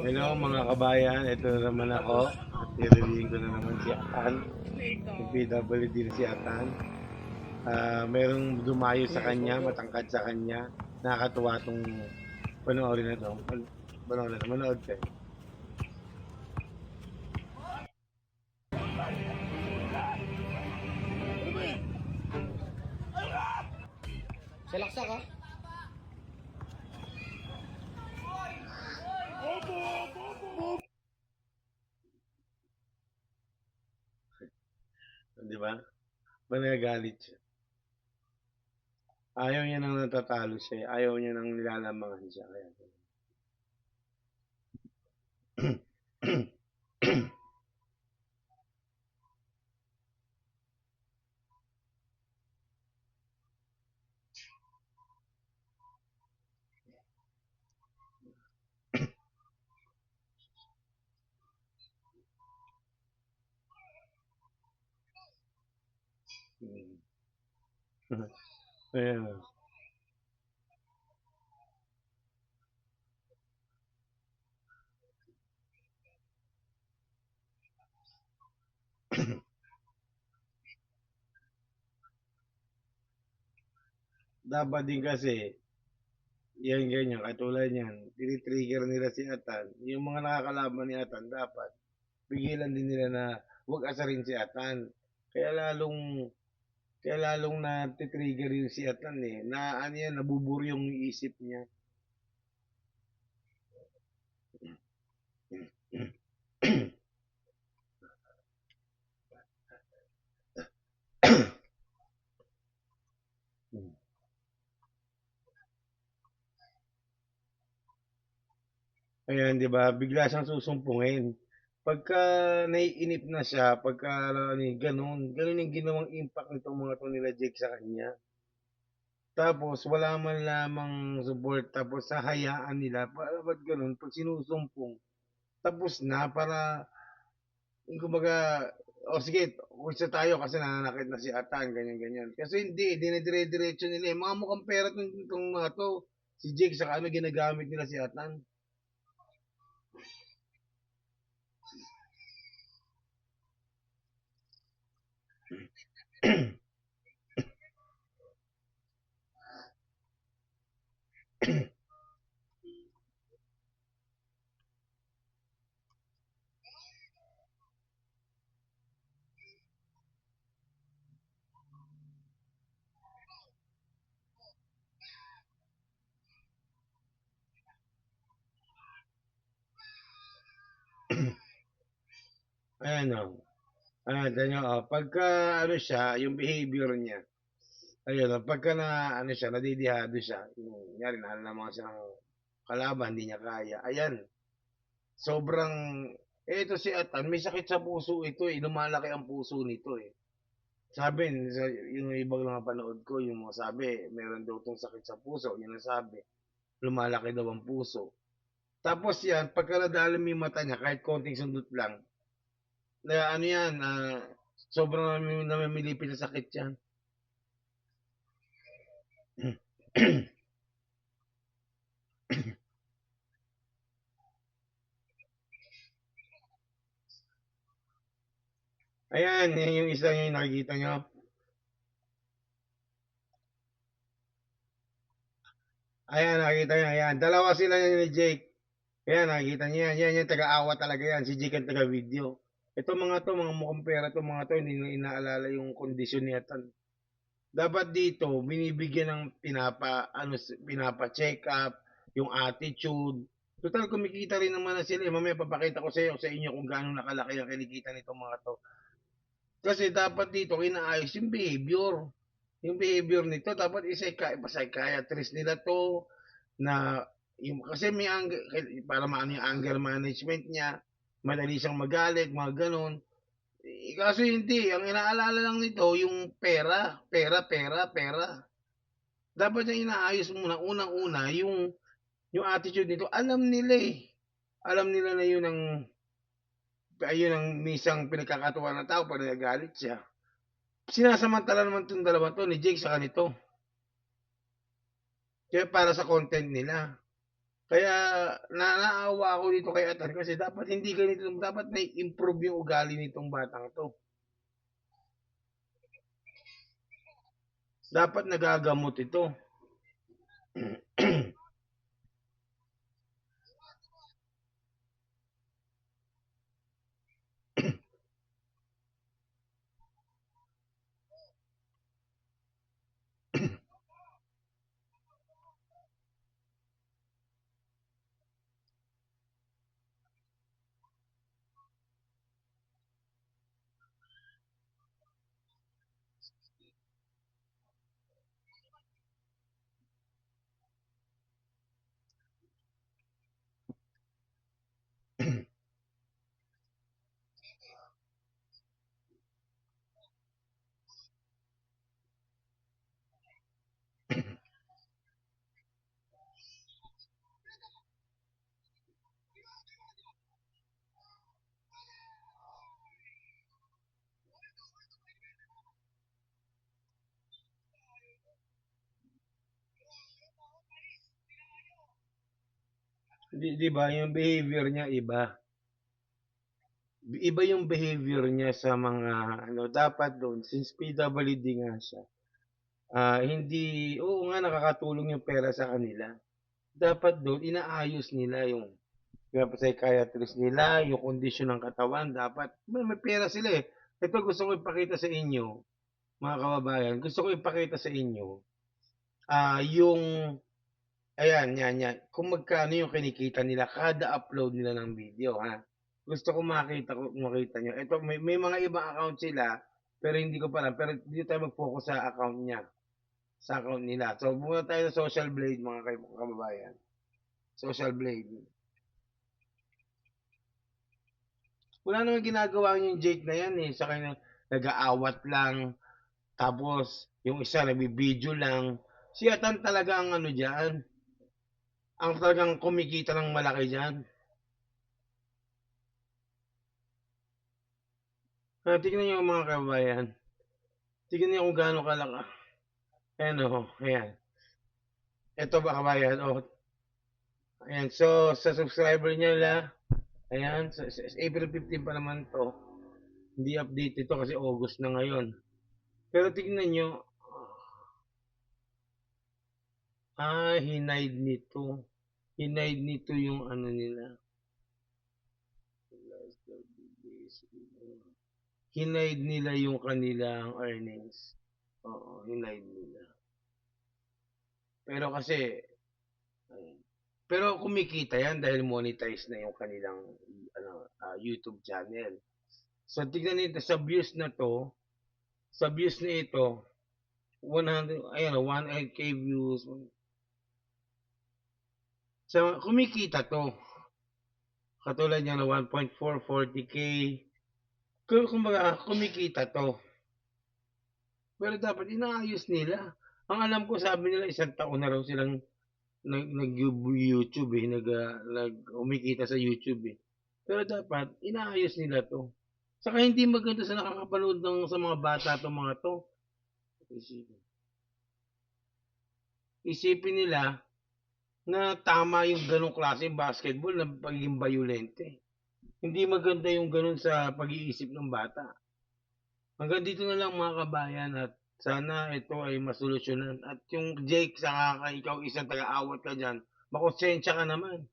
Hello mga kabayan, ito na naman ako at i-review ko na naman si Atan, yung PWD na si Atan. Merong dumayo sa kanya, matangkad sa kanya, nakakatuwa itong panoorin na ito. Manood kayo. Salaksak ha? Di ba? Managalit siya. Ayaw niya nang natatalo siya, ayaw niya nang nilalamangan siya. Kaya. Ayan. Dapat din kasi, yan ganyan, katulad yan, tinitrigger nila si Atan. Yung mga nakakalaban ni Atan, dapat pigilan din nila na huwag asarin si Atan. Kaya lalong kaya lalong na-trigger yung si Atan eh. Na ano yan, nabubur yung isip niya. Ayan, di ba? Bigla siyang susumpungin. Pagka naiinip na siya, pagka ano, ganun yung ginawang impact nitong mga to nila Jake sa kanya. Tapos wala man lamang support, tapos sa hayaan nila, ba't ganun, pag sinusumpong, tapos na para, kumbaga, o sige, uwisa tayo kasi nananakit na si Atan, ganyan-ganyan. Kasi hindi, dinidire-diretso nila eh. Mga mukhang pera itong mga to. Si Jake, saka ano, ginagamit nila si Atan. Ayan o. Ganyan o. Pagka ano siya, yung behavior niya, ayun o, pagka na ano siya, nadidihado siya, yung nyari, naalalaman siya ng kalaban, hindi niya kaya. Ayan, sobrang, ito si Atan, may sakit sa puso ito eh, lumalaki ang puso nito eh. Sabi, yung ibang mga panood ko, yung mga sabi, meron daw itong sakit sa puso, yun ang sabi, lumalaki daw ang puso. Tapos yan, pagka nadalam yung mata niya, kahit konting sundot lang, na ano yan, sobrang namimilipit na sakit yan. Ayan, yan yung isa yung nakikita nyo. Ayan, nakikita nyo, ayan. Dalawa sila yan ni Jake. Ayan, nakikita nyo yan. Yan yung taga-awa talaga yan. Si Jake ang taga-video. Ito mga to, mga mukhang pera to, mga to, hindi nila inaalala yung kondisyon niya. Dapat dito, binibigyan ng pinapa-check up, yung attitude. Total, kumikita rin naman na sila. Mamaya papakita ko sa inyo kung gaano nakalaki ang kinikita nitong mga to. Kasi dapat dito, inaayos yung behavior. Yung behavior nito, dapat psychiatrist nila to, na yung, kasi may para maano yung anger management niya, madali siyang magalit, mga ganun. Kaso hindi, ang inaalala lang nito, yung pera, pera, pera, pera. Dapat yung inaayos muna, unang-una, yung attitude nito, alam nila eh. Alam nila na yun ang misang pinagkakatuwa ng tao pag nagagalit siya. Sinasamantala naman itong dalawa to, ni Jake sa kanito. Kaya para sa content nila. Kaya naawa ako dito kay Atan kasi dapat hindi ganito, dapat na-improve yung ugali nitong batang 'to. Dapat nagagamot ito. Di ba yung behavior niya iba. Iba yung behavior niya sa mga ano, dapat doon since PWD nga siya. Hindi, oo nga nakakatulong yung pera sa kanila. Dapat doon inaayos nila yung psychiatrist nila, yung kondisyon ng katawan, dapat may pera sila eh. Ito gusto ko ipakita sa inyo, mga kababayan, gusto ko ipakita sa inyo, yung, ayan, yan. Kung magkano yung kinikita nila kada upload nila ng video, ha. Gusto ko makita nyo. Ito, may mga ibang account sila, pero hindi ko pa alam. Pero dito tayo mag-focus sa account niya, sa account nila. So, muna tayo sa Social Blade, mga kababayan. Social Blade. Wala namang ginagawa yung Jake na yan eh. Sa kanya, nag-aawat lang. Tapos, yung isa, nagbibideo lang. Si Atan talaga ang ano dyan. Ang talagang kumikita ng malaki dyan. Tignan nyo mga kababayan. Tignan nyo kung gaano kalaki. Ayan o, ayan. Ito ba kabayan? Oh, ayan. So, sa subscriber niya nila, ayan, sa April 15 pa naman to. Hindi update ito kasi August na ngayon. Pero tignan nyo, hinide nito. Hinide nito yung ano nila. Hinide nila yung kanilang earnings. Oo, hinide nila. Pero kasi, pero kumikita yan dahil monetize na yung kanilang ano, YouTube channel. So, tignan nito sa views na to, sa views na ito, 100, ayan, 1k views. So, kumikita to. Katulad niya na 1.440k. Kumbaga, kumikita to. Pero dapat inaayos nila. Ang alam ko, sabi nila isang taon na raw silang nag-YouTube eh, umikita sa YouTube eh. Pero dapat inaayos nila 'to. Saka hindi maganda sa nakakapanood sa mga bata 'tong mga 'to. Isipin nila na tama yung ganong klaseng basketball na pagiging bayolente. Hindi maganda yung ganon sa pag-iisip ng bata. Hanggang dito na lang mga kabayan at sana ito ay masolusyonan. At yung Jake, saka ikaw isang taga-awat ka dyan, makonsensya ka naman.